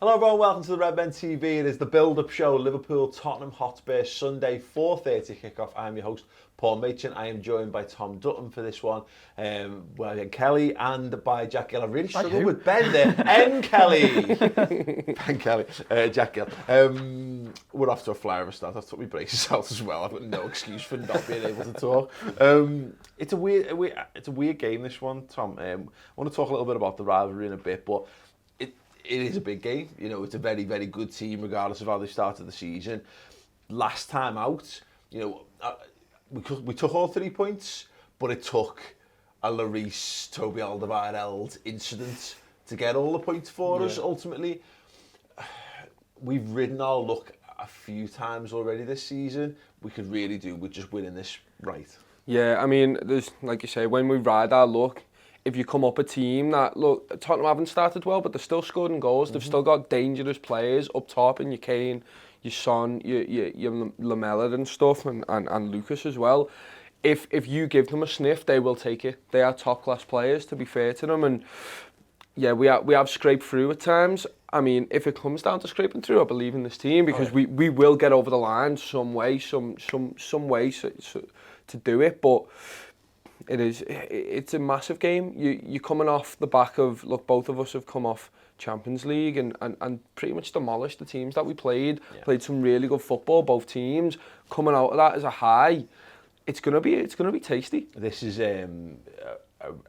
Hello everyone, welcome to the Redmen TV. It is the build-up show, Liverpool, Tottenham Hotspur, Sunday, 4:30 kickoff. I'm your host, Paul Machin. I am joined by Tom Dutton for this one, by Kelly, and by Jack Gill. I really struggled with Ben there. M. Kelly. Ben Kelly. Jack Gill. We're off to a flyer of a start. I've took my braces out as well. I've got no excuse for not being able to talk. It's a weird game, this one, Tom. I want to talk a little bit about the rivalry in a bit, but it is a big game. You know, it's a very, very good team, regardless of how they started the season. Last time out, you know, we took all 3 points, but it took a Lloris, Toby Alderweireld incident to get all the points for us, ultimately. We've ridden our luck a few times already this season. We could really do with just winning this right. Yeah, I mean, there's, like you say, when we ride our luck, if you come up a team that, look, Tottenham haven't started well, but they're still scoring goals. They've still got dangerous players up top in your Kane, your Son, your Lamella and stuff, and Lucas as well. If you give them a sniff, they will take it. They are top-class players, to be fair to them. And yeah, we have scraped through at times. I mean, if it comes down to scraping through, I believe in this team, because we will get over the line some way to do it. But it's a massive game. You're coming off the back of, look, both of us have come off Champions League and pretty much demolished the teams that we played. Yeah. Played some really good football, both teams. Coming out of that as a high, it's gonna be tasty. This is a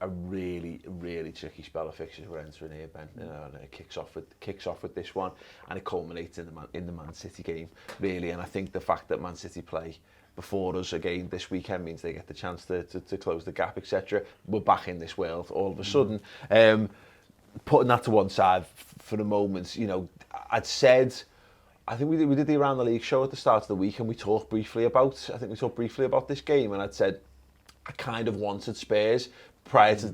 really, really tricky spell of fixtures we're entering here, Ben. You know, and it kicks off with this one, and it culminates in the Man City game, really. And I think the fact that Man City play before us again this weekend means they get the chance to close the gap, etc. We're back in this world all of a sudden. Putting that to one side for the moment, you know, I think we did the Around the League show at the start of the week, and we talked briefly about this game, and I'd said I kind of wanted Spurs prior to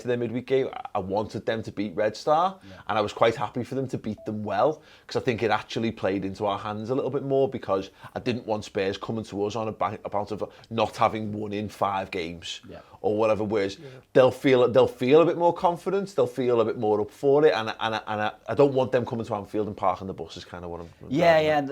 their midweek game. I wanted them to beat Red Star, and I was quite happy for them to beat them well, because I think it actually played into our hands a little bit more, because I didn't want Spurs coming to us on about of not having won in 5 games or whatever. Whereas they'll feel a bit more confident, they'll feel a bit more up for it, and I don't want them coming to Anfield and parking the bus, is kind of what I'm.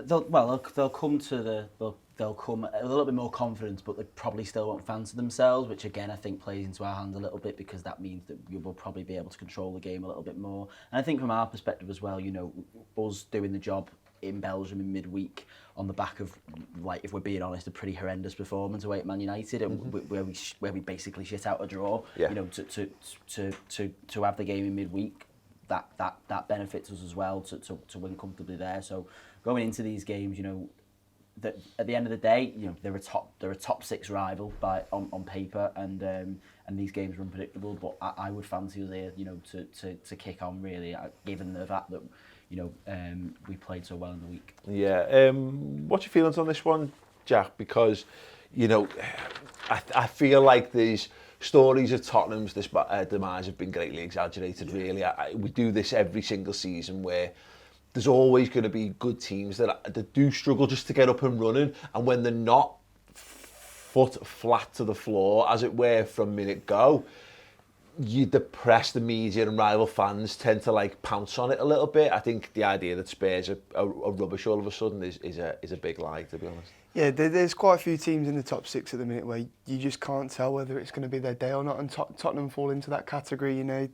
They'll come to they'll come a little bit more confident, but they probably still won't fancy themselves, which again I think plays into our hand a little bit, because that means that you will probably be able to control the game a little bit more. And I think from our perspective as well, you know, us doing the job in Belgium in midweek on the back of, like, if we're being honest, a pretty horrendous performance away at Man United, and where we basically shit out a draw. You know, to have the game in midweek, that benefits us as well to win comfortably there. So going into these games, you know, that at the end of the day, you know, they're a top 6 rival on paper, and these games are unpredictable. But I would fancy us here, you know, to kick on really, given the fact that, you know, we played so well in the week. Yeah. What's your feelings on this one, Jack? Because, you know, I feel like these stories of Tottenham's demise have been greatly exaggerated. Really, we do this every single season, where there's always going to be good teams that do struggle just to get up and running, and when they're not foot flat to the floor, as it were, from minute go, the press, the media and rival fans tend to like pounce on it a little bit. I think the idea that Spurs are rubbish all of a sudden is a big lie, to be honest. Yeah, there's quite a few teams in the top 6 at the minute where you just can't tell whether it's going to be their day or not, and Tottenham fall into that category. You know,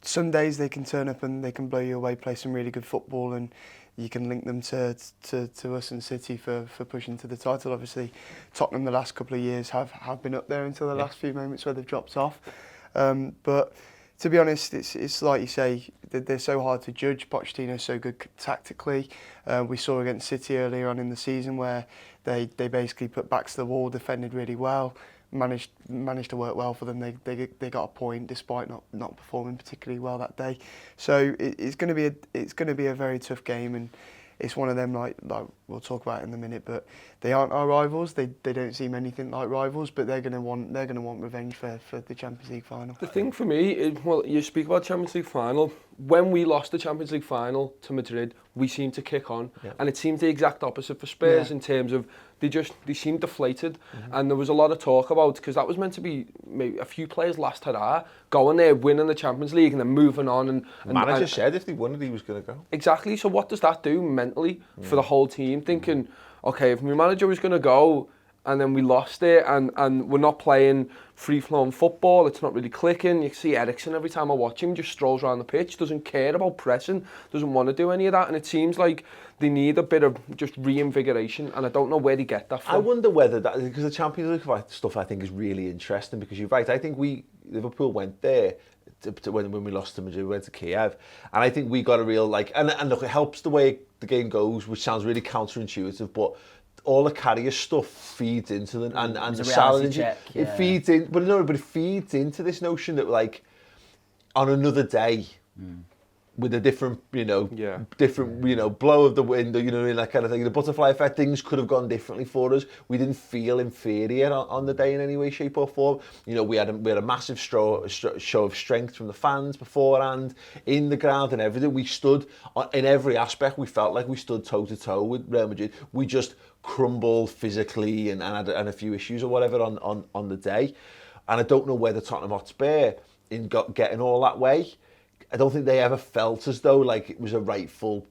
some days they can turn up and they can blow you away, play some really good football, and you can link them to us and City for pushing to the title. Obviously, Tottenham the last couple of years have been up there until the last few moments where they've dropped off. But to be honest, it's like you say, they're so hard to judge. Pochettino's so good tactically. We saw against City earlier on in the season where they basically put backs to the wall, defended really well, managed to work well for them. They got a point despite not performing particularly well that day. So it's going to be a very tough game, and it's one of them like we'll talk about in a minute. But they aren't our rivals. They don't seem anything like rivals. But they're going to want revenge for the Champions League final. The thing for me is, well, you speak about Champions League final. when we lost the Champions League final to Madrid, we seemed to kick on, Yeah. and it seemed the exact opposite for Spurs in terms of they seemed deflated, and there was a lot of talk about, because that was meant to be maybe a few players last hurrah, going there, winning the Champions League, and then moving on. And Manager said if they won it, he was going to go. Exactly. So what does that do mentally for the whole team? Thinking, okay, if my manager was going to go, and then we lost it, and we're not playing free-flowing football, it's not really clicking. You see Eriksen, every time I watch him, just strolls around the pitch, doesn't care about pressing, doesn't want to do any of that, and it seems like they need a bit of just reinvigoration, and I don't know where they get that from. I wonder whether that, because the Champions League stuff I think is really interesting, because you're right, I think Liverpool went there when we lost to Madrid, we went to Kiev, and I think we got a real, like, and look, it helps the way the game goes, which sounds really counterintuitive, but all the carrier stuff feeds into them, and the challenge, it feeds in, but it feeds into this notion that, like, on another day, with a different, blow of the wind, that kind of thing, the butterfly effect, things could have gone differently for us. We didn't feel inferior on the day in any way, shape or form. We had a massive show of strength from the fans beforehand, in the ground and everything. We stood, in every aspect, we felt like we stood toe-to-toe with Real Madrid. We just crumbled physically and had a few issues or whatever on the day. And I don't know whether Tottenham Hotspur, in getting all that way, I don't think they ever felt as though like it was their rightful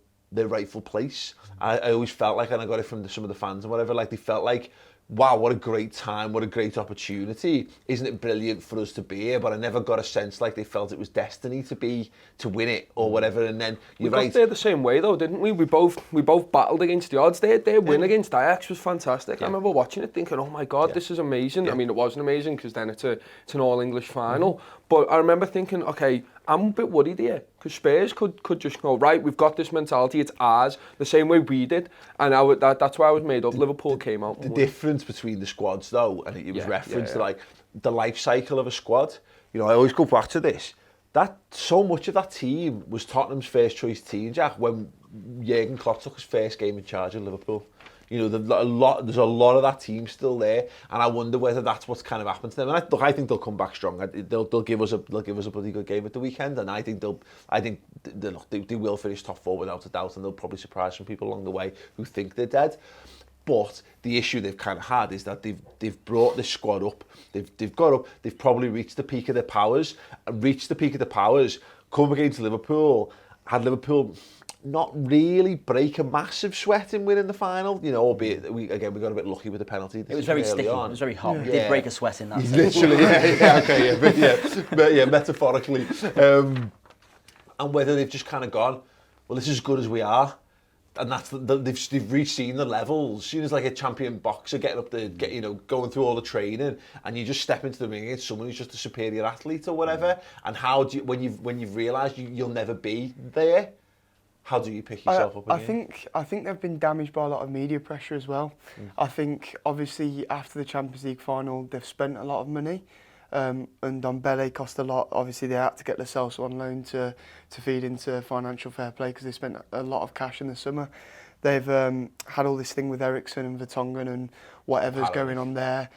place. I always felt like, and I got it from some of the fans and whatever, like they felt like, wow, what a great time, what a great opportunity. Isn't it brilliant for us to be here? But I never got a sense like they felt it was destiny to win it or whatever. And then we got there the same way though, didn't we? We both battled against the odds. Their win against Ajax was fantastic. I remember watching it thinking, oh my God, this is amazing. I mean, it wasn't amazing because then it's an all-English final. But I remember thinking, okay, I'm a bit worried here because Spurs could just go, right, we've got this mentality, it's ours, the same way we did. And that's why I was made up. Liverpool came out. The difference between the squads though, and it was referenced to like the life cycle of a squad. I always go back to this. That so much of that team was Tottenham's first choice team, Jack, when Jurgen Klopp took his first game in charge of Liverpool. There's a lot of that team still there, and I wonder whether that's what's kind of happened to them. And I think they'll come back strong. They'll give us a bloody good game at the weekend, and I think they will finish top four without a doubt, and they'll probably surprise some people along the way who think they're dead. But the issue they've kind of had is that they've brought this squad up. They've got up. They've probably reached the peak of their powers. Come against Liverpool, had Liverpool not really break a massive sweat in winning the final, albeit we got a bit lucky with the penalty. It was very sticky, it was very hot. We did break a sweat in that sense. Literally, but metaphorically. And whether they've just kind of gone, well, this is as good as we are. And that's they've reached seen the levels. Seen as like a champion boxer getting up going through all the training, and you just step into the ring against someone who's just a superior athlete or whatever. And how do you, when you've realised you'll never be there, how do you pick yourself up again? I think they've been damaged by a lot of media pressure as well. I think obviously after the Champions League final they've spent a lot of money, and Dombele cost a lot. Obviously they had to get Lo Celso on loan to feed into financial fair play because they spent a lot of cash in the summer. They've had all this thing with Eriksen and Vertonghen and whatever's going on there.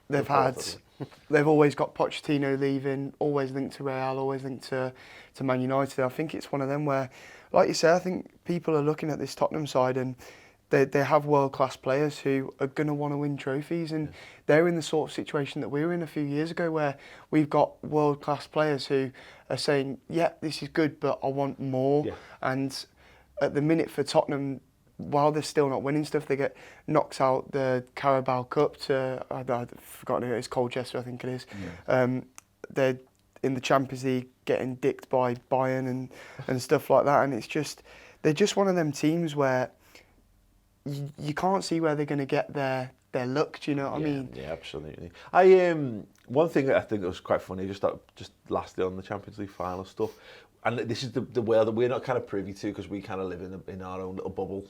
They've always got Pochettino leaving, always linked to Real, always linked to Man United. I think it's one of them where, like you say, I think people are looking at this Tottenham side and they have world-class players who are going to want to win trophies, and they're in the sort of situation that we were in a few years ago where we've got world-class players who are saying, yeah, this is good, but I want more. Yeah. And at the minute for Tottenham, while they're still not winning stuff, they get knocked out the Carabao Cup to, I've forgotten who it is, Colchester I think it is. Yeah. They're in the Champions League getting dicked by Bayern and stuff like that, and it's just, they're just one of them teams where you can't see where they're going to get their luck, do you know what I mean? Yeah, absolutely. One thing that I think was quite funny, just lastly on the Champions League final stuff, and this is the world that we're not kind of privy to because we kind of live in our own little bubble,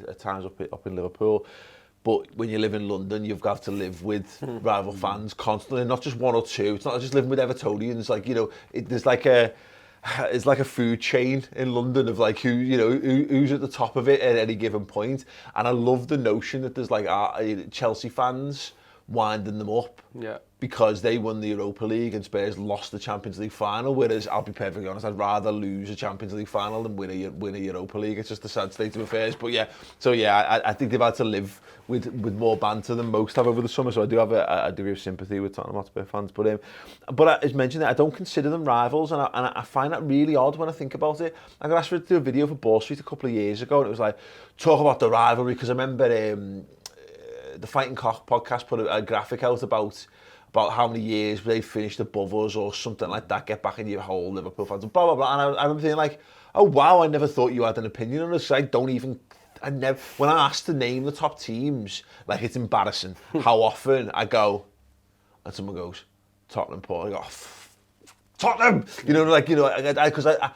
at times up in Liverpool. But when you live in London, you've got to live with rival fans constantly, not just one or two. It's not just living with Evertonians. Like, it's like a food chain in London of like who's at the top of it at any given point. And I love the notion that there's like Chelsea fans winding them up. Yeah. because they won the Europa League and Spurs lost the Champions League final, whereas I'll be perfectly honest, I'd rather lose a Champions League final than win a Europa League. It's just a sad state of affairs. But yeah, so yeah, I think they've had to live with more banter than most have over the summer, so I do have a degree of sympathy with Tottenham Hotspur fans. But as mentioned, I don't consider them rivals, and I find that really odd when I think about it. I got asked to do a video for Ball Street a couple of years ago, and it was like, talk about the rivalry, because I remember the Fighting Cock podcast put a graphic out about how many years they finished above us or something like that, get back in your hole, Liverpool fans, blah, blah, blah. And I remember thinking like, oh wow, I never thought you had an opinion on us. When I'm asked to name the top teams, like it's embarrassing how often I go, and someone goes, Tottenham, Paul. I go, Tottenham! Because I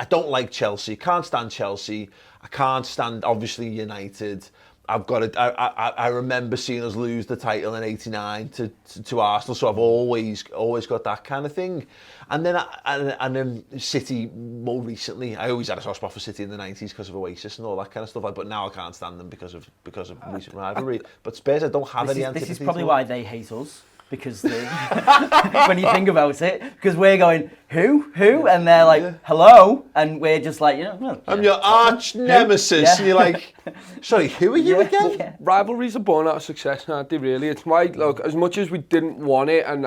don't like Chelsea, can't stand Chelsea, I can't stand, obviously, United. I remember seeing us lose the title in '89 to Arsenal, so I've always got that kind of thing. And then City more recently. I always had a soft spot for City in the '90s because of Oasis and all that kind of stuff. But now I can't stand them because of recent rivalry. But Spurs, I don't have any antipathy. This is probably why they hate us. Because when you think about it, because we're going, who? And they're like, hello? And we're just like, well, I'm your arch nemesis. And you're like, sorry, who are you again? Yeah. Rivalries are born out of success, aren't they, really? It's why, look, as much as we didn't want it, and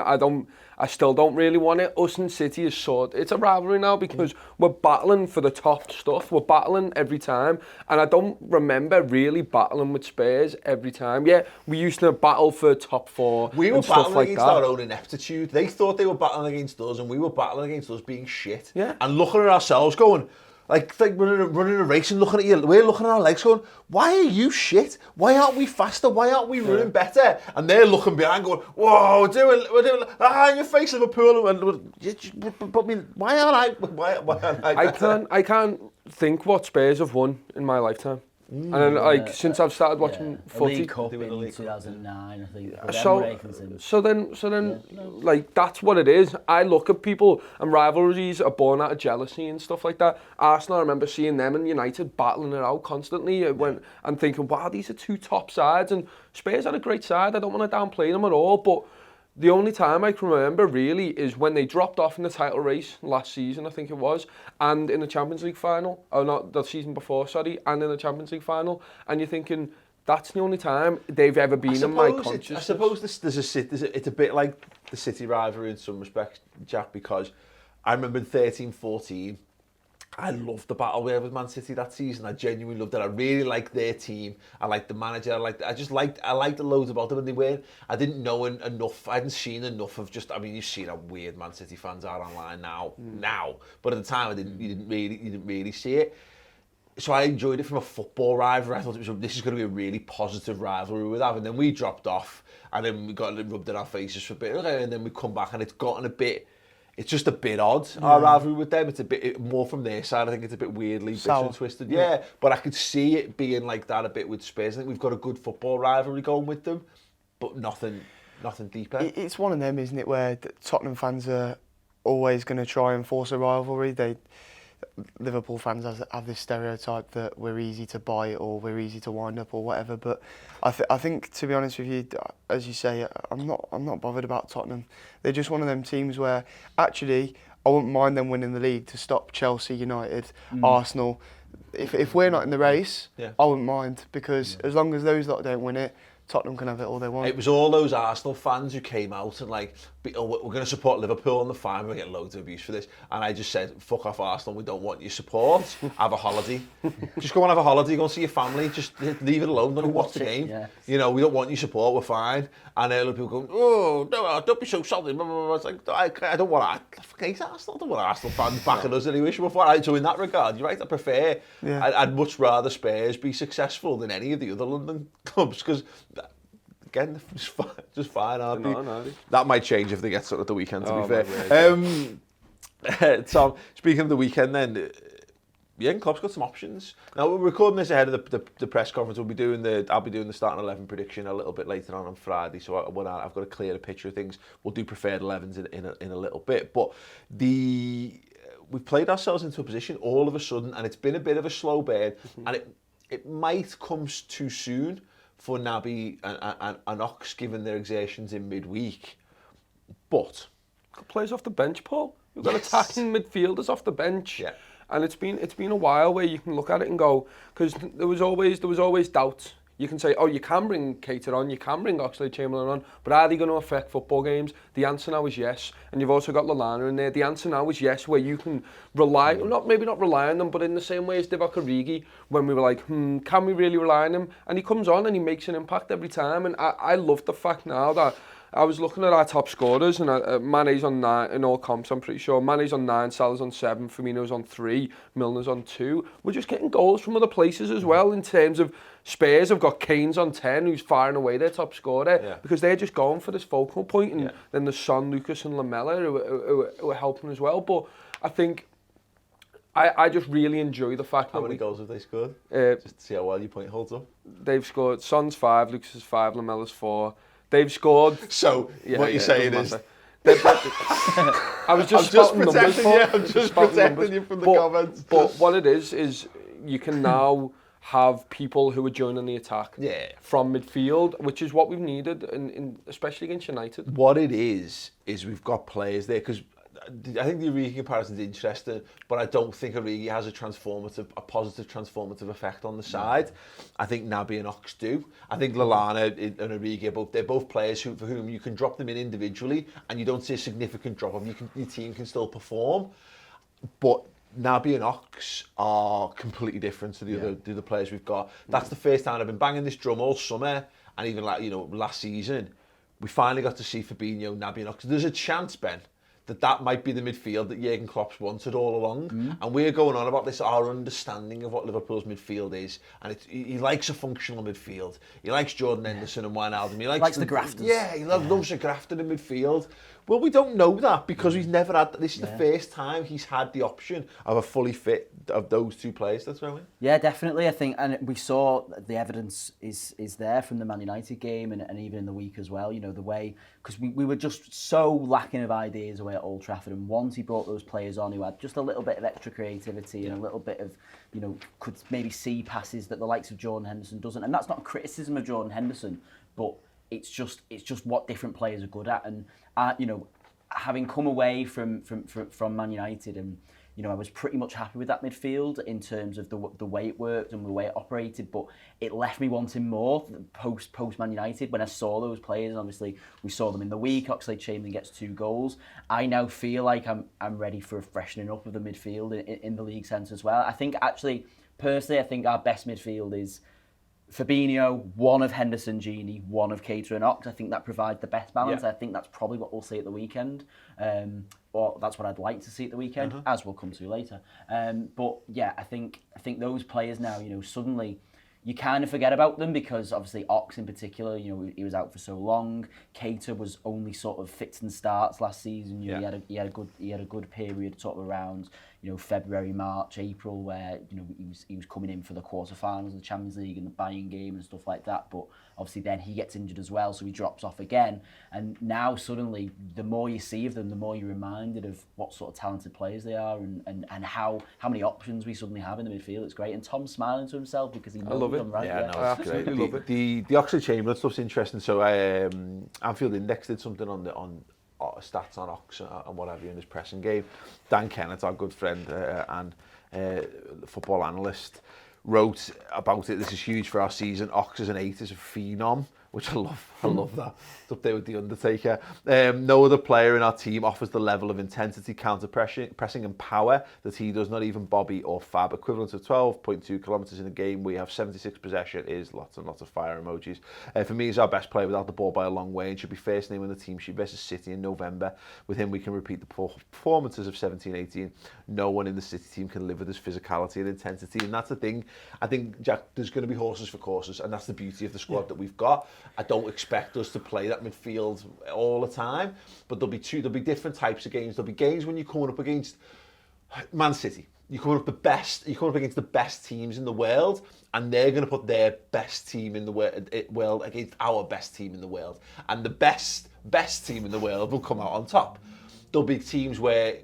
I still don't really want it, us and City is it's a rivalry now because we're battling for the top stuff. We're battling every time. And I don't remember really battling with Spurs every time. Yeah, we used to battle for top four. We were and stuff battling like against that. our own ineptitude. They thought they were battling against us, and we were battling against us being shit. Yeah. And looking at ourselves going, like running a race and looking at you, we're looking at our legs going, why are you shit? Why aren't we faster? Why aren't we running better? And they're looking behind going, whoa, we're doing, in your face, Liverpool. But why aren't I? I can't think what Spurs have won in my lifetime. And then, since I've started watching footy, League Cup in 2009, I think. So then, like that's what it is. I look at people, and rivalries are born out of jealousy and stuff like that. Arsenal, I remember seeing them and United battling it out constantly, and thinking, wow, these are two top sides. And Spurs had a great side. I don't want to downplay them at all, but the only time I can remember really is when they dropped off in the title race last season, I think it was, and in the Champions League final, or not the season before, sorry, and in the Champions League final, and you're thinking, that's the only time they've ever been in my consciousness. I suppose it's a bit like the City rivalry in some respects, Jack, because I remember in 13-14, I loved the battle we had with Man City that season. I genuinely loved it. I really liked their team. I liked the manager. I liked loads about them, and I didn't know enough. I hadn't seen enough of you've seen how weird Man City fans are online now. But at the time, you didn't really see it. So I enjoyed it from a football rivalry. I thought this is going to be a really positive rivalry we'd have. And then we dropped off, and then we got rubbed in our faces for a bit. And then we come back, and it's gotten a bit... It's just a bit odd, our rivalry with them. It's a bit more from their side. I think it's a bit weirdly bitter and twisted. Yeah, but I could see it being like that a bit with Spurs. I think we've got a good football rivalry going with them, but nothing deeper. It's one of them, isn't it, where Tottenham fans are always going to try and force a rivalry. Liverpool fans have this stereotype that we're easy to bite or we're easy to wind up or whatever. But I think, to be honest with you, as you say, I'm not bothered about Tottenham. They're just one of them teams where actually I wouldn't mind them winning the league to stop Chelsea, United, Arsenal. If we're not in the race, I wouldn't mind, because as long as those lot don't win it, Tottenham can have it all they want. It was all those Arsenal fans who came out and like, we're going to support Liverpool on the fine, we're getting loads of abuse for this. And I just said, fuck off Arsenal, we don't want your support. Have a holiday. Just go and have a holiday, go and see your family, just leave it alone, don't watch the game. Yeah. We don't want your support, we're fine. And then people go, oh, no, don't be so salty. It's like, I don't want Arsenal, I don't want Arsenal fans backing us anyway. So in that regard, you're right, I prefer, I'd much rather Spurs be successful than any of the other London clubs, because again, just fine, aren't they? No. That might change if they get something at the weekend, to be fair. Tom, speaking of the weekend then, Jurgen Klopp's got some options. Now, we're recording this ahead of the press conference. I'll be doing the starting 11 prediction a little bit later on Friday, so I've got a clearer picture of things. We'll do preferred 11s in a little bit, but we've played ourselves into a position all of a sudden, and it's been a bit of a slow burn, and it might come too soon for Naby and Ox, given their exertions in midweek. But Players off the bench, Paul. We've got attacking midfielders off the bench. Yeah. And it's been a while where you can look at it and go, because there was always doubt. You can say, oh, you can bring Keita on, you can bring Oxlade-Chamberlain on, but are they going to affect football games? The answer now is yes. And you've also got Lallana in there. The answer now is yes, where you can rely, maybe not rely on them, but in the same way as Divock Origi, when we were like, can we really rely on him? And he comes on and he makes an impact every time. And I love the fact now that I was looking at our top scorers, and Mane's on 9 in all comps, I'm pretty sure. Mane's on 9, Salah's on 7, Firmino's on 3, Milner's on 2. We're just getting goals from other places as well, in terms of Spurs have got Kane's on 10, who's firing away their top scorer, because they're just going for this focal point, and then there's Son, Lucas and Lamella who are helping as well. But I think I just really enjoy the fact how that many goals have they scored? Just to see how well your point holds up. They've scored, Son's 5, Lucas is 5, Lamella's 4. They've scored. So what you're saying is, I was just spouting numbers. I'm just protecting you from the comments. But what it is you can now have people who are joining the attack from midfield, which is what we've needed, especially against United. What it is we've got players there, because I think the Origi comparison is interesting, but I don't think Origi has a positive transformative effect on the side. I think Naby and Ox do. I think Lallana and Origi, they're both players for whom you can drop them in individually and you don't see a significant drop off. Your team can still perform, but Naby and Ox are completely different to the other players we've got. That's the first time I've been banging this drum all summer, and even last season, we finally got to see Fabinho, Naby and Ox. There's a chance, Ben, that might be the midfield that Jurgen Klopp's wanted all along. And we're going on about this, our understanding of what Liverpool's midfield is. And he likes a functional midfield. He likes Jordan Henderson and Wijnaldum. He likes the grafters. Yeah, he loves a grafter in midfield. Well, we don't know that because he's never had... This is the first time he's had the option of a fully fit of those two players to throw in. Yeah, definitely. I think, and we saw the evidence is there from the Man United game and even in the week as well. The way, because we were just so lacking of ideas away at Old Trafford, and once he brought those players on who had just a little bit of extra creativity and a little bit of, could maybe see passes that the likes of Jordan Henderson doesn't. And that's not a criticism of Jordan Henderson, but it's just what different players are good at. And having come away from Man United, and I was pretty much happy with that midfield in terms of the way it worked and the way it operated, but it left me wanting more post Man United when I saw those players. Obviously, we saw them in the week. Oxlade-Chamberlain gets 2 goals. I now feel like I'm ready for a freshening up of the midfield in the league sense as well. I think personally, I think our best midfield is Fabinho, one of Henderson, Gini, one of Keita and Ox. I think that provides the best balance. I think that's probably what we'll see at the weekend. Or that's what I'd like to see at the weekend, as we'll come to later. But yeah, I think those players now, suddenly you kind of forget about them because obviously Ox in particular, he was out for so long. Keita was only sort of fits and starts last season. He had a good period sort of around February, March, April, where he was coming in for the quarterfinals of the Champions League and the Bayern game and stuff like that. But obviously then he gets injured as well, so he drops off again. And now suddenly, the more you see of them, the more you're reminded of what sort of talented players they are and how many options we suddenly have in the midfield. It's great. And Tom's smiling to himself because he knows them, right? Yeah, no, it's great. Love it. The Oxlade-Chamberlain stuff's interesting. So Anfield Index did something on stats on Ox and what have you in his pressing game. Dan Kennett, our good friend and football analyst, wrote about it. This is huge for our season. Ox is an 8, is a phenom, which I love that. It's up there with The Undertaker. No other player in our team offers the level of intensity, counter-pressing and power that he does, not even Bobby or Fab. Equivalent of 12.2 kilometres in a game. We have 76 possession, is lots and lots of fire emojis. For me, he's our best player without the ball by a long way and should be first name in the team sheet versus City in November. With him, we can repeat the performances of 17-18. No one in the City team can live with his physicality and intensity, and that's the thing. I think, Jack, there's going to be horses for courses, and that's the beauty of the squad that we've got. I don't expect us to play that midfield all the time, but there'll be different types of games. There'll be games when you're coming up against Man City. You're coming up against the best teams in the world, and they're going to put their best team in the world against our best team in the world, and the best team in the world will come out on top. There'll be teams where,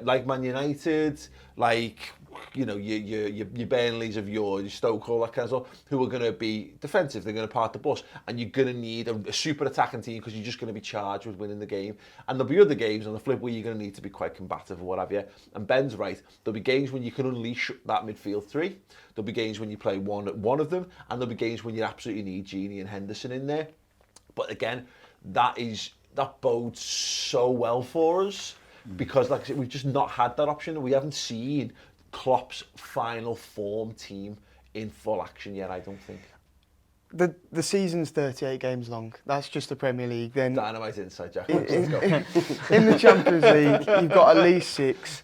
like Man United, like you know, your Burnleys of your Stoke, all that kind of stuff, who are going to be defensive, they're going to park the bus, and you're going to need a super attacking team because you're just going to be charged with winning the game. And there'll be other games on the flip where you're going to need to be quite combative or what have you. And Ben's right, there'll be games when you can unleash that midfield three, there'll be games when you play one of them, and there'll be games when you absolutely need Gini and Henderson in there. But again, that bodes so well for us, because like I said, we've just not had that option. We haven't seen Klopp's final form team in full action yet, I don't think. The season's 38 games long. That's just the Premier League. Then Dynamite inside, Jack. in the Champions League, you've got at least 6.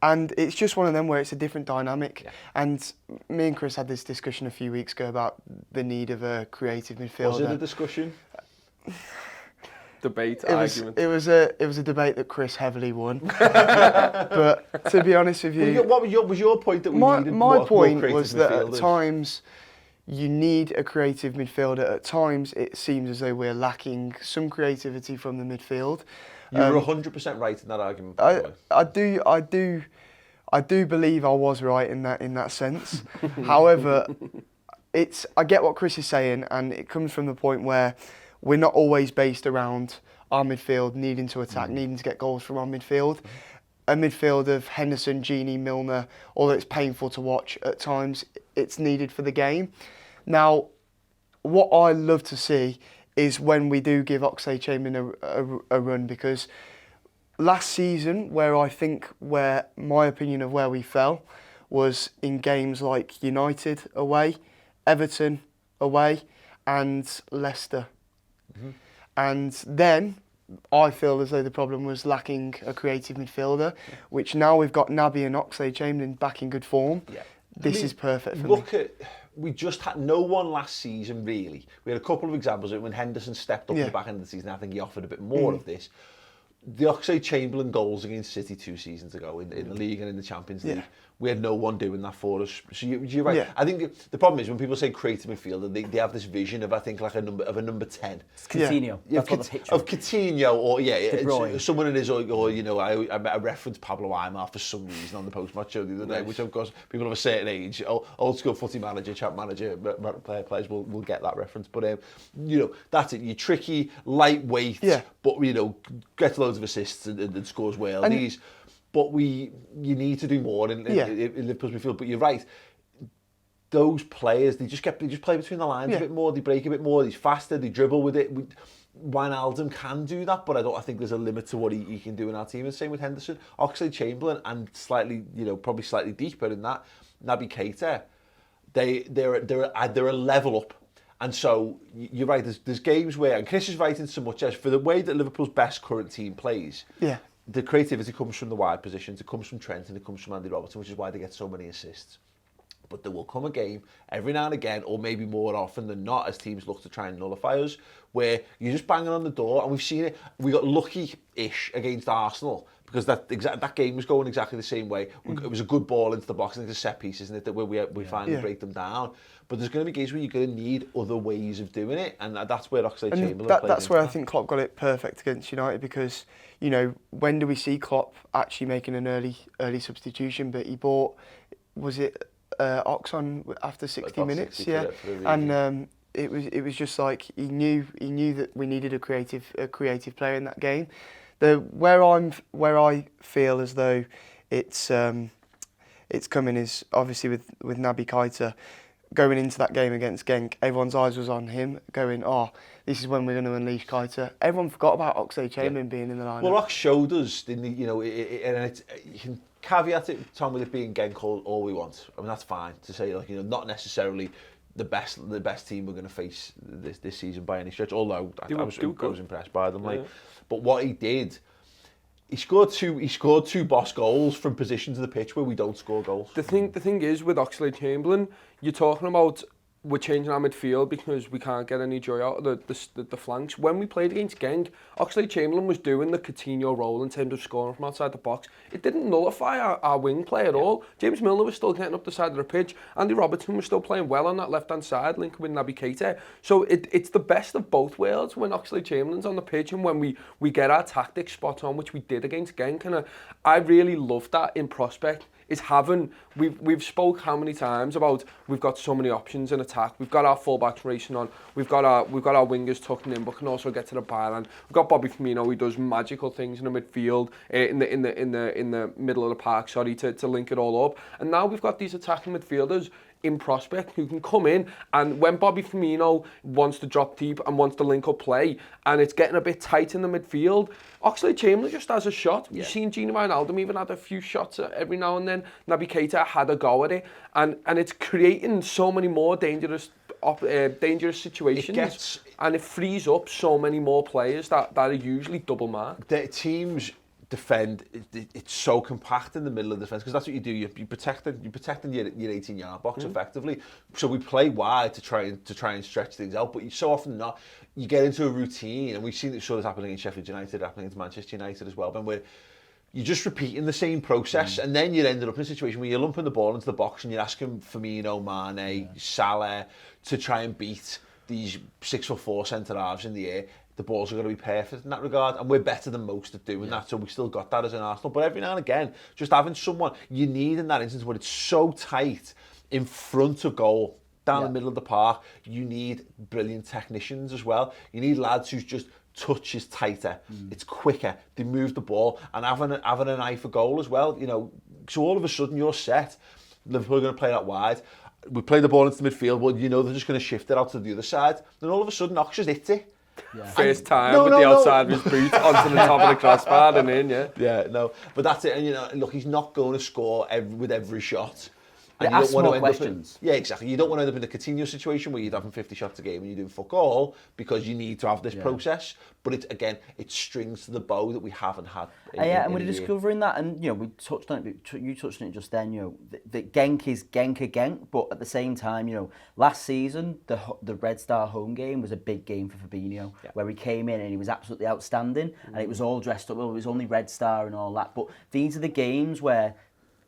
And it's just one of them where it's a different dynamic. Yeah. And me and Chris had this discussion a few weeks ago about the need of a creative midfielder. Was it a discussion? Debate, argument. It was a debate that Chris heavily won. But to be honest with you, what was your point that we needed? My point was that at times you need a creative midfielder. At times it seems as though we're lacking some creativity from the midfield. You were 100% right in that argument. By the way. I do believe I was right in that sense. However, I get what Chris is saying, and it comes from the point where we're not always based around our midfield needing to attack, needing to get goals from our midfield. A midfield of Henderson, Gini, Milner, although it's painful to watch at times, it's needed for the game. Now, what I love to see is when we do give Oxlade-Chamberlain a run, because last season, where my opinion of where we fell was in games like United away, Everton away, and Leicester. And then I feel as though the problem was lacking a creative midfielder, which now we've got Naby and Oxlade-Chamberlain back in good form. Yeah. This is perfect for me. We just had no one last season, really. We had a couple of examples of when Henderson stepped up in the back end of the season. I think he offered a bit more of this. The Oxlade-Chamberlain goals against City 2 seasons ago in the league and in the Champions League, we had no one doing that for us. So you're right. Yeah. I think the problem is when people say creative midfielder, they have this vision of, I think, like a number 10. It's Coutinho. Yeah. Of Coutinho, or someone in his, or you know, I referenced Pablo Aimar for some reason on the post-match show the other day, which of course people of a certain age, old school footy manager, champ manager, players will get that reference. But you know, that's it. You're tricky, lightweight, but you know, gets loads of assists and scores worldies. But you need to do more in Liverpool's midfield. But you're right. Those players, they just play between the lines a bit more. They break a bit more. He's faster. They dribble with it. Wijnaldum can do that, but I think there's a limit to what he can do in our team. And same with Henderson, Oxlade-Chamberlain, and slightly, you know, probably slightly deeper in that, Naby Keita. They're a level up. And so you're right. There's games where, and Chris is right in so much as for the way that Liverpool's best current team plays. Yeah. The creativity comes from the wide positions, it comes from Trent, and it comes from Andy Robertson, which is why they get so many assists. But there will come a game every now and again, or maybe more often than not, as teams look to try and nullify us, where you're just banging on the door, and we've seen it. We got lucky-ish against Arsenal, because that game was going exactly the same way. It was a good ball into the box, and it's a set piece, isn't it, that where we finally break them down. But there's going to be games where you're going to need other ways of doing it, and that's where Oxlade-Chamberlain plays. That's where I think Klopp got it perfect against United, because, you know, when do we see Klopp actually making an early substitution? But he bought, was it Ox on after 60 minutes? 60 and it was just like he knew that we needed a creative player in that game. Where I feel as though it's coming is obviously with Naby Keita. Going into that game against Genk, everyone's eyes was on him, going, this is when we're going to unleash Keita. Everyone forgot about Oxlade-Chamberlain being in the lineup. Well, Ox showed us, didn't he? You know, and you can caveat it, Tom, with it being Genk all we want. I mean, that's fine to say, like, you know, not necessarily the best team we're going to face this season by any stretch. Although I was impressed by them, like, but what he did. He scored two boss goals from positions of the pitch where we don't score goals. The thing is with Oxlade-Chamberlain, you're talking about we're changing our midfield because we can't get any joy out of the flanks. When we played against Genk, Oxlade-Chamberlain was doing the Coutinho role in terms of scoring from outside the box. It didn't nullify our wing play at all. James Milner was still getting up the side of the pitch. Andy Robertson was still playing well on that left-hand side, linking with Naby Keita. So it's the best of both worlds when Oxlade-Chamberlain's on the pitch and when we get our tactics spot on, which we did against Genk. And I really loved that in prospect. is having, we've spoke how many times about we've got so many options in attack. We've got our fullbacks racing on. We've got our wingers tucking in, but can also get to the byline. We've got Bobby Firmino who does magical things in the midfield, in the middle of the park. Sorry, to link it all up. And now we've got these attacking midfielders in prospect who can come in, and when Bobby Firmino wants to drop deep and wants to link up play and it's getting a bit tight in the midfield, Oxlade-Chamberlain just has a shot. You've seen Gini Wijnaldum even had a few shots every now and then. Naby Keita had a go at it, and it's creating so many more dangerous situations, and it frees up so many more players that are usually double marked. The teams defend, it's so compact in the middle of the defence, because that's what you do. You're protecting your 18-yard box effectively. So we play wide to try and stretch things out, but you so often not. You get into a routine, and we've seen it sort of happening in Sheffield United, happening in Manchester United as well, where you're just repeating the same process, and then you're ended up in a situation where you're lumping the ball into the box and you're asking Firmino, Mane, Salah to try and beat these 6'4" centre-halves in the air. The balls are going to be perfect in that regard, and we're better than most at doing that, so we still got that as an Arsenal. But every now and again, just having someone you need in that instance where it's so tight in front of goal, down the middle of the park, you need brilliant technicians as well. You need lads whose just touch is tighter, it's quicker, they move the ball, and having an eye for goal as well. You know, so all of a sudden you're set. Liverpool are going to play that wide. We play the ball into the midfield, well, you know they're just going to shift it out to the other side. Then all of a sudden, Ox just hits it. Yeah. First time with the outside of his boot onto the top of the crossbar and in, but that's it. And you know, look, he's not going to score with every shot. And ask more questions. Exactly. You don't want to end up in a Coutinho situation where you're having 50 shots a game and you're doing fuck all, because you need to have this process. But it strings to the bow that we haven't had. And we're discovering that, and you know, we touched on it. You touched on it just then. You know, that Genk is Genk, but at the same time, you know, last season the Red Star home game was a big game for Fabinho, where he came in and he was absolutely outstanding, and it was all dressed up. Well, it was only Red Star and all that, but these are the games where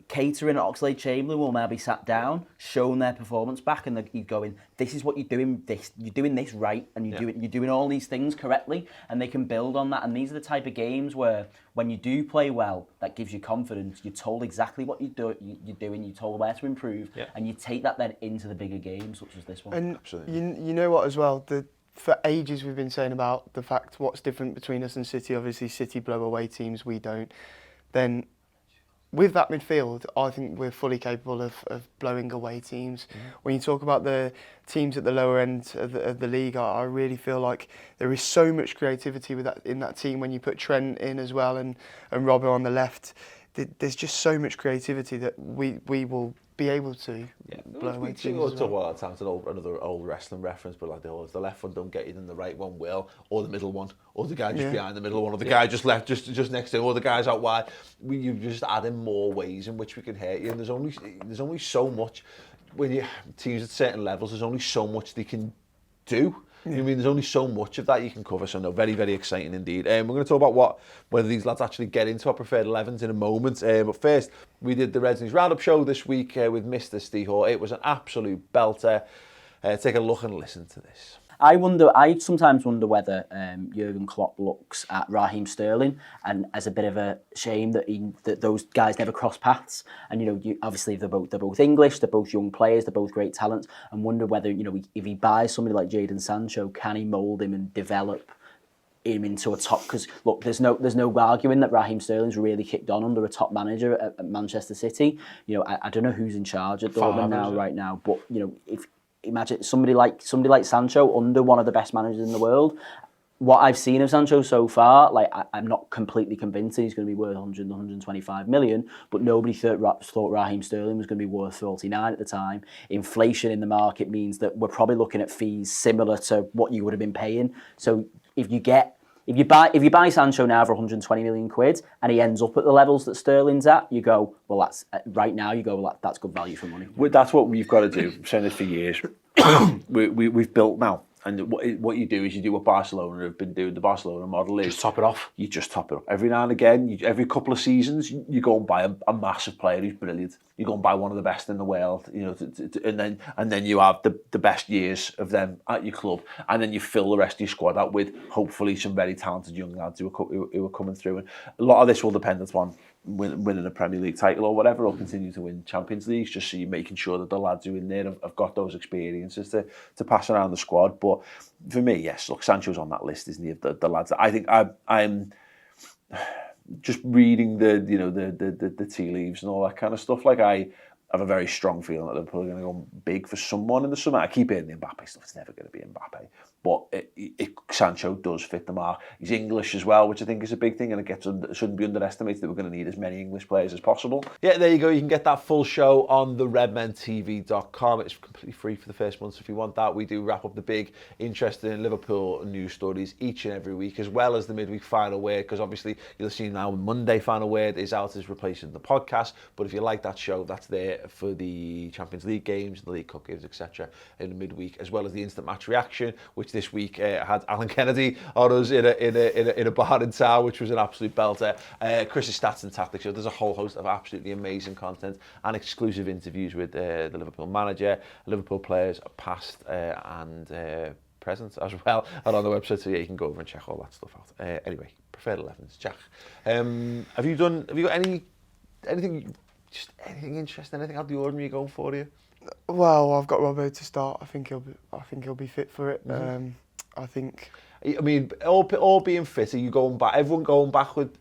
Keita and Oxlade-Chamberlain will now be sat down, shown their performance back, and you're going, this is what you're doing. You're doing this right, and you're doing all these things correctly, and they can build on that. And these are the type of games where, when you do play well, that gives you confidence. You're told exactly what you're doing. You're told where to improve, and you take that then into the bigger games, such as this one. And you know what as well. For ages we've been saying about the fact what's different between us and City. Obviously, City blow away teams, we don't. Then, with that midfield, I think we're fully capable of blowing away teams. When you talk about the teams at the lower end of the league, I really feel like there is so much creativity in that team. When you put Trent in as well and Robbo on the left, there's just so much creativity that we will be able to blow away teams. It's another old wrestling reference, but like the left one don't get you, then the right one will, or the middle one, or the guy just behind the middle one, or the guy just left, just next to him, or the guys out wide. You just add in more ways in which we can hurt you, and there's only so much when you teams at certain levels. There's only so much they can do. I mean, there's only so much of that you can cover, so no, very, very exciting indeed. We're going to talk about whether these lads actually get into our preferred 11s in a moment. But first, we did the Reds News Roundup show this week with Mr. Steve Hall. It was an absolute belter. Take a look and listen to this. I sometimes wonder whether Jurgen Klopp looks at Raheem Sterling and as a bit of a shame that those guys never cross paths. And you know, obviously they're both English, they're both young players, they're both great talents. And wonder whether, you know, if he buys somebody like Jadon Sancho, can he mould him and develop him into a top? Because look, there's no arguing that Raheem Sterling's really kicked on under a top manager at Manchester City. You know, I don't know who's in charge at Dortmund right now, but you know, imagine somebody like Sancho under one of the best managers in the world. What I've seen of Sancho so far, like I'm not completely convinced he's going to be worth 100, 125 million, but nobody thought Raheem Sterling was going to be worth 49 at the time. Inflation in the market means that we're probably looking at fees similar to what you would have been paying. So if you buy Sancho now for 120 million quid and he ends up at the levels that Sterling's at, you go, well, that's right now. You go, well, that's good value for money. That's what we've got to do. I've saying this for years. We've built now, and what you do is you do what Barcelona have been doing. The Barcelona model is just top it off. You just top it up every now and again. Every couple of seasons, you go and buy a massive player who's brilliant. You go and buy one of the best in the world, you know, and then you have the best years of them at your club, and then you fill the rest of your squad out with hopefully some very talented young lads who are coming through. And a lot of this will depend upon winning a Premier League title or whatever, or continue to win Champions Leagues, just so you're making sure that the lads who are in there have got those experiences to pass around the squad. But for me, yes, look, Sancho's on that list, isn't he, of the lads that I think I'm just reading the tea leaves and all that kind of stuff. Like, I have a very strong feeling that Liverpool are going to go big for someone in the summer. I keep hearing the Mbappe stuff. It's never going to be Mbappe. But Sancho does fit the mark. He's English as well, which I think is a big thing, and it shouldn't be underestimated that we're going to need as many English players as possible. Yeah, there you go. You can get that full show on the redmentv.com. It's completely free for the first month, so if you want that. We do wrap up the big, interesting Liverpool news stories each and every week, as well as the midweek final word, because obviously you'll see now Monday final word is out, is replacing the podcast. But if you like that show, that's there for the Champions League games, the League Cup games, etc. in the midweek, as well as the instant match reaction, which this week had Alan Kennedy on us in a bar in town, which was an absolute belter. Chris's Stats and Tactics show. There's a whole host of absolutely amazing content and exclusive interviews with the Liverpool manager, Liverpool players past and present as well, and on the website, so yeah, you can go over and check all that stuff out. Anyway, preferred 11s, Jack. Have you got anything interesting, anything out of the ordinary going for you? Well, I've got Robbo to start. I think he'll be fit for it. Mm-hmm. I think. I mean, all being fit. Are you going back? Everyone going back with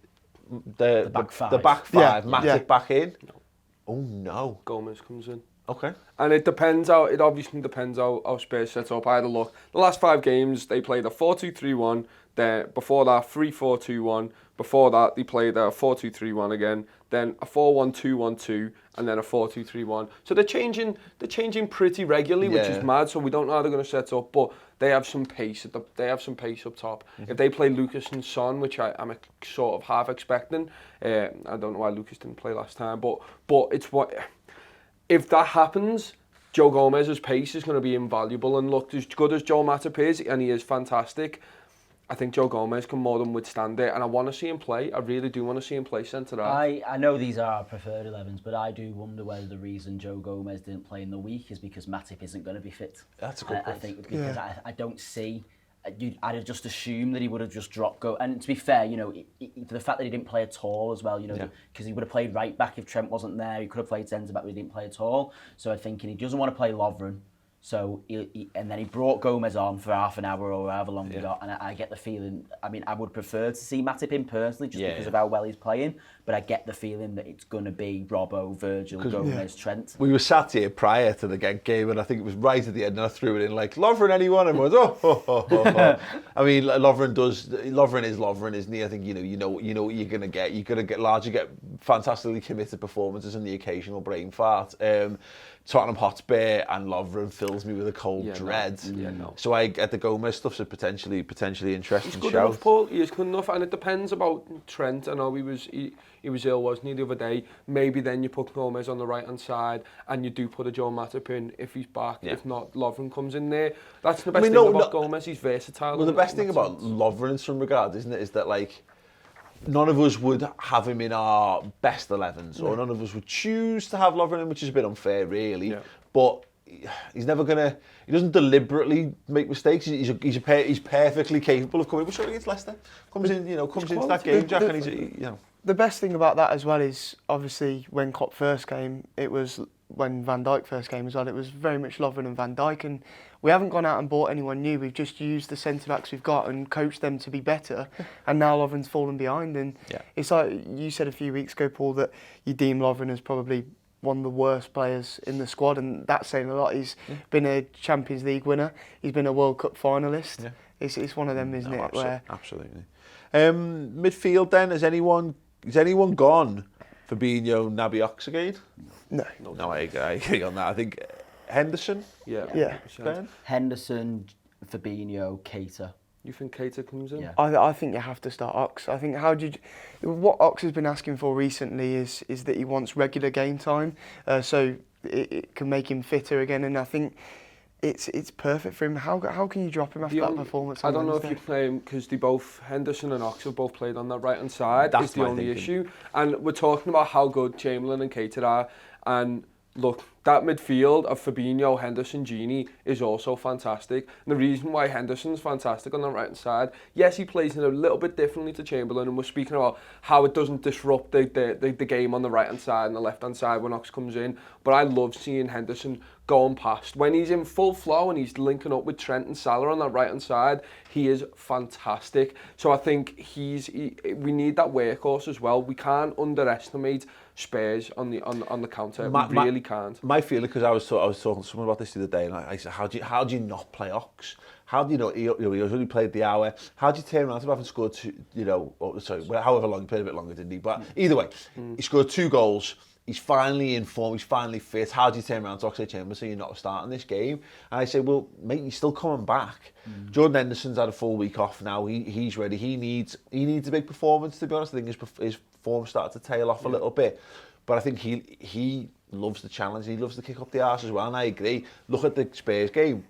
the back five? The back five. Yeah, Matic back in. No. Oh no. Gomez comes in. Okay. And it obviously depends how Spurs set up. I had a look. The last 5 games they played a 4-2-3-1. Before that 3-4-2-1. Before that they played a 4-2-3-1 again. Then a 4-1-2-1-2, and then a 4-2-3-1. So they're changing pretty regularly, which is mad. So we don't know how they're going to set up, but they have some pace. They have some pace up top. Mm-hmm. If they play Lucas and Son, which I'm sort of half expecting, I don't know why Lucas didn't play last time, but it's what. If that happens, Joe Gomez's pace is going to be invaluable. And look, as good as Joe Matip is, and he is fantastic, I think Joe Gomez can more than withstand it, and I want to see him play. I really do want to see him play centre-half. I know these are our preferred 11s, but I do wonder whether the reason Joe Gomez didn't play in the week is because Matip isn't going to be fit. That's a good point. I think because I don't see. I'd have just assumed that he would have just dropped And to be fair, the fact that he didn't play at all as well, because he would have played right back if Trent wasn't there. He could have played centre back, but he didn't play at all. So I'm thinking he doesn't want to play Lovren. So and then he brought Gomez on for half an hour or however long we got, and I get the feeling. I mean, I would prefer to see Matip in personally, just because of how well he's playing. But I get the feeling that it's going to be Robbo, Virgil, Gomez, Trent. We were sat here prior to the game, and I think it was right at the end, and I threw it in like Lovren, anyone, and went oh. I mean, Lovren is Lovren, isn't he? I think you know what you're going to get. You're going to largely get fantastically committed performances and the occasional brain fart. Tottenham Hotspur and Lovren fills me with a cold dread. So I get the Gomez stuff's a potentially interesting He's good shout. enough, Paul. He is good enough, and it depends about Trent. I know he was ill, wasn't he, the other day? Maybe then you put Gomez on the right hand side, and you do put a Joe Matip in if he's back. Yeah. If not, Lovren comes in there. That's the best thing about Gomez. He's versatile. Well, the best thing about Lovren in some regards, isn't it, is that like, none of us would have him in our best 11s, or none of us would choose to have Lovren in, which is a bit unfair, really. Yeah. But he's never gonna. He doesn't deliberately make mistakes. He's perfectly capable of coming. We're sure against Leicester. Comes into that game, Jack, and he's The best thing about that as well is obviously when Klopp first came, it was when Van Dijk first came as well. It was very much Lovren and Van Dijk, and we haven't gone out and bought anyone new. We've just used the centre backs we've got and coached them to be better. And now Lovren's fallen behind. And it's like you said a few weeks ago, Paul, that you deem Lovren as probably one of the worst players in the squad, and that's saying a lot. He's been a Champions League winner. He's been a World Cup finalist. Yeah. It's one of them, isn't it? Absolutely. Midfield then, has anyone gone for Fabinho, Naby Oxlade? No, I agree on that. I think Henderson. Yeah. Ben? Henderson, Fabinho, Keita. You think Keita comes in? Yeah. I think you have to start Ox. I think what Ox has been asking for recently is that he wants regular game time, so it can make him fitter again. And I think it's perfect for him. How can you drop him after that performance? I don't know if you play him because Henderson and Ox have both played on that right hand side. That's the only issue. And we're talking about how good Chamberlain and Keita are. And look, that midfield of Fabinho, Henderson, Gini is also fantastic. And the reason why Henderson's fantastic on the right-hand side, yes, he plays in a little bit differently to Chamberlain, and we're speaking about how it doesn't disrupt the game on the right-hand side and the left-hand side when Ox comes in, but I love seeing Henderson going past. When he's in full flow and he's linking up with Trent and Salah on that right-hand side, he is fantastic. So I think we need that workhorse as well. We can't underestimate Spurs on the counter. We really can't. My feeling, because I was talking to someone about this the other day, and I said, how do you not play Ox? How do you know he only played the hour? How do you turn around to having scored two, however long, he played a bit longer, didn't he? But either way, he scored 2 goals. He's finally in form, he's finally fit. How do you turn around to Oxlade-Chamberlain and say you're not starting this game? And I say, well, mate, he's still coming back. Jordan Henderson's had a full week off now. He's ready. He needs a big performance, to be honest. I think his form started to tail off a little bit. But I think he loves the challenge. He loves to kick up the arse as well. And I agree. Look at the Spurs game.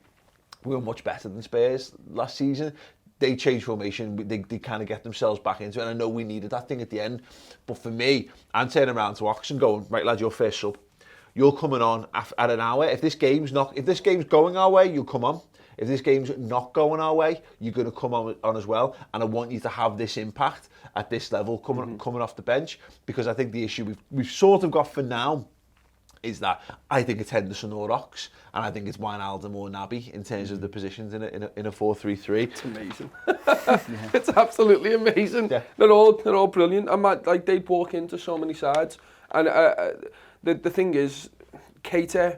We were much better than Spurs last season. They changed formation, they kind of get themselves back into it, and I know we needed that thing at the end. But for me, I'm turning around to Ox and going, right lad, you're first sub. You're coming on at an hour. If this game's going our way, you'll come on. If this game's not going our way, you're going to come on as well. And I want you to have this impact at this level coming off the bench, because I think the issue we've sort of got for now is that I think it's Henderson or Ox, and I think it's Wijnaldum or Naby in terms of the positions in a 4-3-3. It's amazing. It's absolutely amazing. Yeah. They're all brilliant. And like they walk into so many sides. And the thing is, Keita,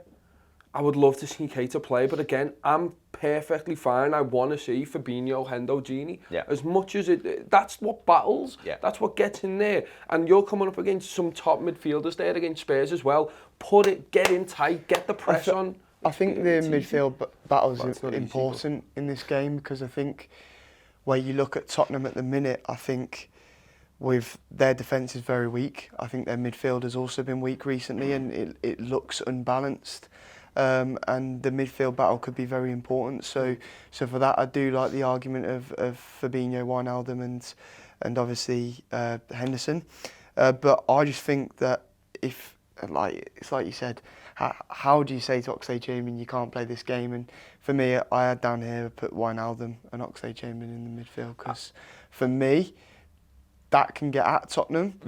I would love to see Keita play, but again, I'm perfectly fine. I want to see Fabinho, Hendo, Gini. Yeah. As much as that's what battles. Yeah. That's what gets in there. And you're coming up against some top midfielders there against Spurs as well. Get in tight, get the press on. I think the midfield battles are important in this game, because I think where you look at Tottenham at the minute, I think with their defence is very weak. I think their midfield has also been weak recently, and it looks unbalanced. And the midfield battle could be very important. So for that, I do like the argument of Fabinho, Wijnaldum, and obviously Henderson. But I just think that if, it's like you said, how do you say to Oxlade-Chamberlain you can't play this game? And for me, I had down here put Wijnaldum and Oxlade-Chamberlain in the midfield, because for me, that can get at Tottenham,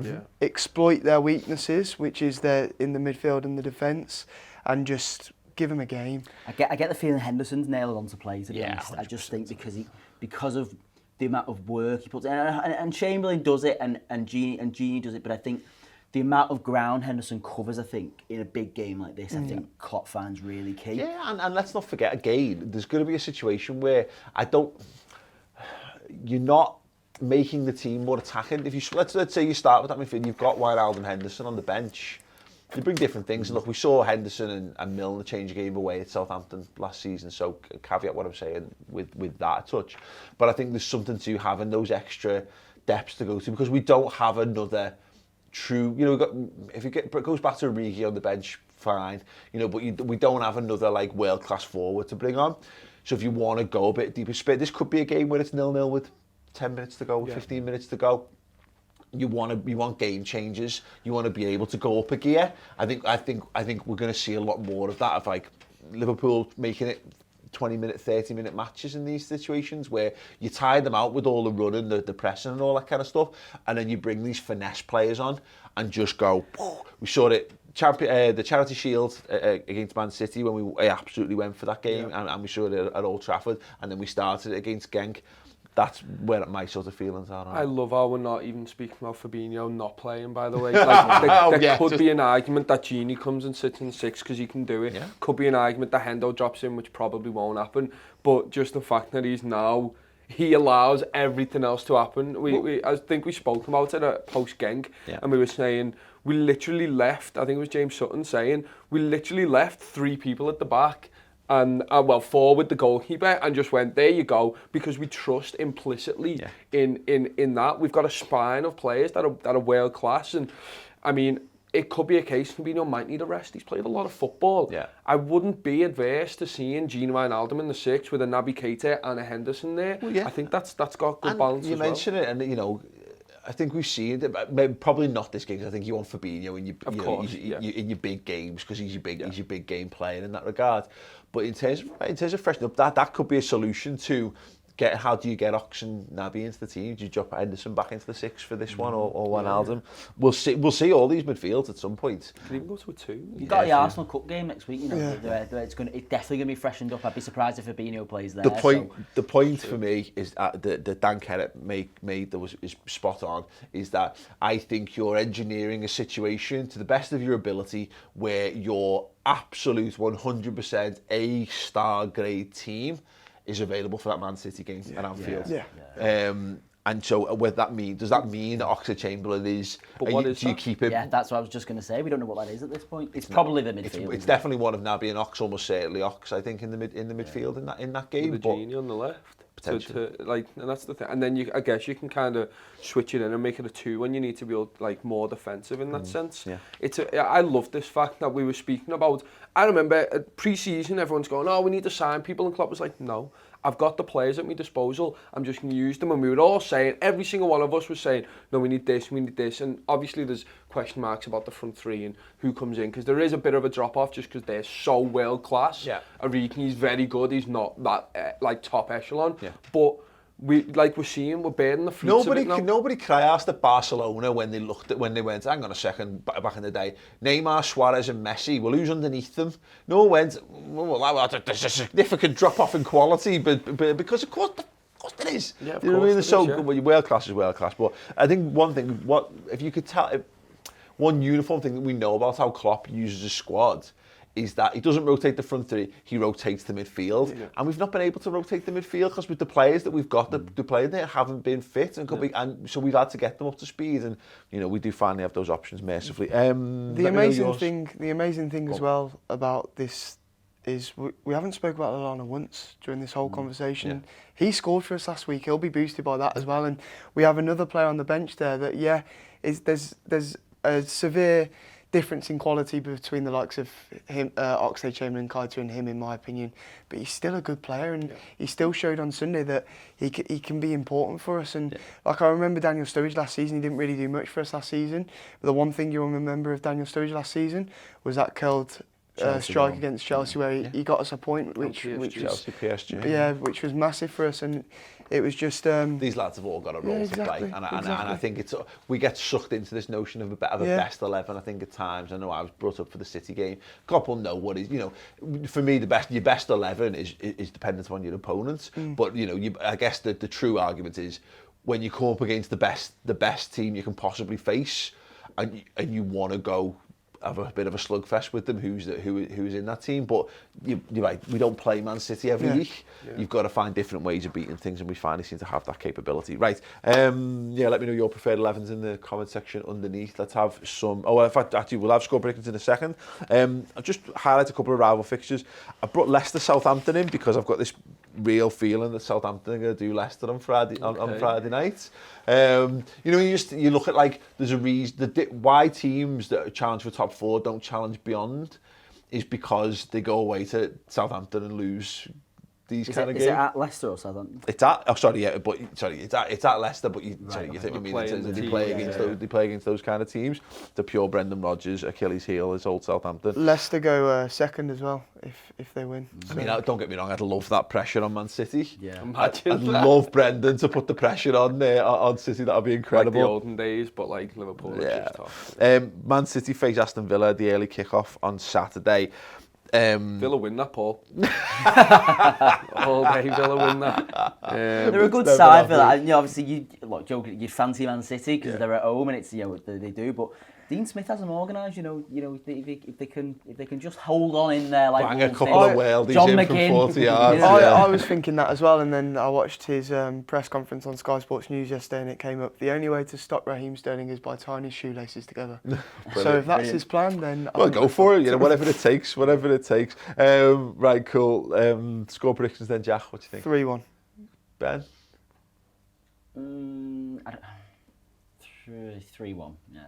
exploit their weaknesses, which is in the midfield and the defence, and just give them a game. I get the feeling Henderson's nailed on to play, to be honest. 100%. I just think because of the amount of work he puts in, and Chamberlain does it, and Gini does it, but I think the amount of ground Henderson covers, I think, in a big game like this, I think Klopp finds really key. Yeah, and let's not forget, again, there's going to be a situation where you're not making the team more attacking. If you let's say you start with that midfield, you've got Wijnaldum and Henderson on the bench. You bring different things. And look, we saw Henderson and Milner change a game away at Southampton last season, so caveat what I'm saying with that touch. But I think there's something to having those extra depths to go to, because we don't have another true, if it goes back to Origi on the bench, fine, but we don't have another like world-class forward to bring on. So if you want to go a bit deeper, this could be a game where it's 0-0 with 10 minutes to go, 15 minutes to go. You want game changes. You want to be able to go up a gear. I think we're going to see a lot more of that, of like Liverpool making it 20-minute, 30-minute matches in these situations where you tire them out with all the running, the pressing and all that kind of stuff, and then you bring these finesse players on and just go. We saw it the Charity Shield against Man City when we absolutely went for that game, and we saw it at Old Trafford, and then we started it against Genk. That's where my sort of feelings are. I love how we're not even speaking about Fabinho not playing, by the way. Like, there could be an argument that Gini comes and sits in 6 because he can do it. Yeah. Could be an argument that Hendo drops in, which probably won't happen. But just the fact that he allows everything else to happen. I think we spoke about it at post-Genk, and we were saying, we literally left, I think it was James Sutton saying, we literally left 3 people at the back, and 4 with the goalkeeper, and just went, there you go, because we trust implicitly in that. We've got a spine of players that are world class, and I mean, it could be a case Fabinho might need a rest. He's played a lot of football. Yeah. I wouldn't be adverse to seeing Gini Wijnaldum in the 6 with a Naby Keita and a Henderson there. Well, I think that's got good balance. You mentioned it, and I think we've seen it. Probably not this game, 'cause I think you want Fabinho in in your big games, because he's your big game player in that regard. But in terms of freshening up, that could be a solution to how do you get Ox and Naby into the team? Do you drop Henderson back into the 6 for this one, or Wijnaldum? We'll see all these midfields at some point. Could even go to a 2. You've got the Arsenal Cup game next week. You know, it's definitely going to be freshened up. I'd be surprised if Fabinho plays there. The point for me is that Dan Kerr made that is spot on. Is that I think you're engineering a situation to the best of your ability where your absolute 100% A-star grade team is available for that Man City game at Anfield. And so, what that mean? Does that mean that Oxlade-Chamberlain is? Do you keep him? Yeah, that's what I was just going to say. We don't know what that is at this point. It's probably the midfield. It's definitely one of Naby and Ox, almost certainly Ox. I think in the midfield in that game. With the genie on the left. Potentially. And that's the thing. And then I guess you can kind of switch it in and make it a 2 when you need to be more defensive in that sense. Yeah. I love this fact that we were speaking about. I remember at pre-season everyone's going, "Oh, we need to sign people," and Klopp was like, "No, I've got the players at my disposal. I'm just going to use them." And we were all saying, every single one of us was saying, "No, we need this, we need this." And obviously there's question marks about the front 3 and who comes in, because there is a bit of a drop off just because they're so world class. Yeah. Origi's very good. He's not that top echelon. Yeah. But we're seeing, we're bearing the fruits of it now. Nobody cry-asked at Barcelona when they went, hang on a second, back in the day, Neymar, Suarez and Messi, well, who's underneath them? No one went, well, there's a significant drop-off in quality, but because of course there is. Yeah, of you know what I mean? They're so good. Well, world class is world class. But I think one thing, if you could tell, one uniform thing that we know about how Klopp uses a squad is that he doesn't rotate the front 3, he rotates the midfield. Yeah. And we've not been able to rotate the midfield because with the players that we've got, the players there haven't been fit, and so we've had to get them up to speed, and we do finally have those options mercifully. The amazing thing as well about this is we haven't spoken about Lallana once during this whole conversation. Yeah. He scored for us last week. He'll be boosted by that as well, and we have another player on the bench there that there's a severe difference in quality between the likes of him, Oxlade-Chamberlain, Keita and him, in my opinion. But he's still a good player, and he still showed on Sunday that he can be important for us. And like I remember Daniel Sturridge last season, he didn't really do much for us last season. But the one thing you'll remember of Daniel Sturridge last season was that curled strike against Chelsea where he got us a point, which was Chelsea, PSG. Yeah, which was massive for us, and it was just these lads have all got a role to play, and I think we get sucked into this notion of a best 11. I think at times, I know I was brought up for the City game. Klopp will know what is, for me your best 11 is dependent on your opponents. But I guess the true argument is when you come up against the best team you can possibly face, and you want to go have a bit of a slugfest with them who's in that team. But you're right, we don't play Man City every week. You've got to find different ways of beating things, and we finally seem to have that capability. Right, let me know your preferred 11s in the comment section underneath. Let's have some, in fact, actually we'll have score predictions in a second. I'll just highlight a couple of rival fixtures. I brought Leicester Southampton in because I've got this real feeling that Southampton are going to do Leicester on Friday night. You look at there's a reason why teams that challenge for top 4 don't challenge beyond is because they go away to Southampton and lose these kind of games. Is it at Leicester or Southampton? It's at it's at Leicester, but you think they play against those kind of teams. The pure Brendan Rodgers Achilles heel is old Southampton. Leicester go second as well if they win. I mean, don't get me wrong, I'd love that pressure on Man City. Yeah, I'd love Brendan to put the pressure on City. That'd be incredible. Like the olden days, but like Liverpool. Yeah. Tough. Man City face Aston Villa the early kick-off on Saturday. Villa win that, Paul. All day Villa win that. They're a good side, Villa. Obviously, you'd fancy Man City because they're at home and it's they do. But Dean Smith has them organised. If they can just hold on in there like bang a couple of worldies John in McGinn, from 40 yards. I was thinking that as well, and then I watched his press conference on Sky Sports News yesterday, and it came up. The only way to stop Raheem Sterling is by tying his shoelaces together. So if that's his plan, then go for it. Whatever it takes. Right, cool. Score predictions then, Jack. What do you think? 3-1. Ben. 3-1. Yeah.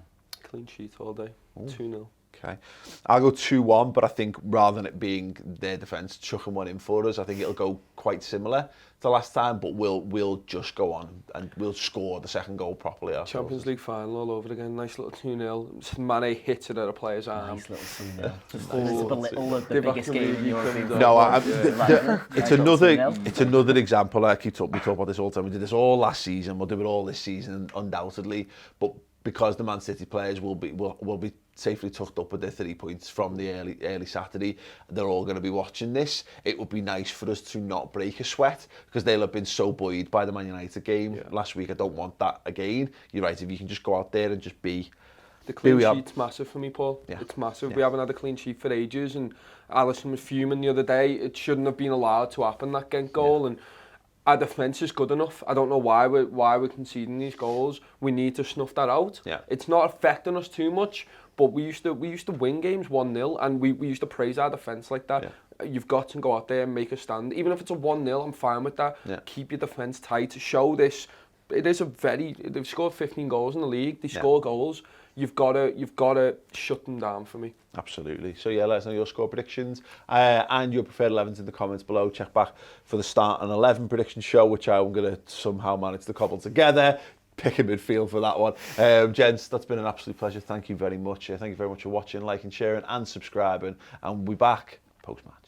Clean sheet all day. 2-0. Okay. I'll go 2-1, but I think rather than it being their defence chucking one in for us, I think it'll go quite similar to last time, but we'll just go on and we'll score the second goal properly ourselves. Champions League final all over again. Nice little 2-0. Mane hits it at a player's arm. Nice little 2-0. Just Oh, to belittle the biggest game in European football. No, Nice it's little another 2-0. it's another example. We talk about this all the time. We did this all last season. We'll do it all this season, undoubtedly. But because the Man City players will be safely tucked up with their 3 points from the early Saturday, they're all going to be watching this. It would be nice for us to not break a sweat because they'll have been so buoyed by the Man United game last week. I don't want that again. You're right. If you can just go out there and just be. The clean sheet's massive for me, Paul. Yeah. It's massive. Yeah. We haven't had a clean sheet for ages, and Alisson was fuming the other day. It shouldn't have been allowed to happen, that Ghent goal, and our defence is good enough. I don't know why we're conceding these goals. We need to snuff that out. Yeah. It's not affecting us too much, but we used to win games 1-0, and we used to praise our defence like that. Yeah. You've got to go out there and make a stand. Even if it's a 1-0, I'm fine with that. Yeah. Keep your defence tight. Show this. They've scored 15 goals in the league. They score goals. You've got to shut them down for me. Absolutely. So yeah, let us know your score predictions and your preferred 11s in the comments below. Check back for the start an 11 prediction show, which I'm going to somehow manage to cobble together. Pick a midfield for that one. Gents, that's been an absolute pleasure. Thank you very much. Thank you very much for watching, liking, sharing and subscribing. And we'll be back post-match.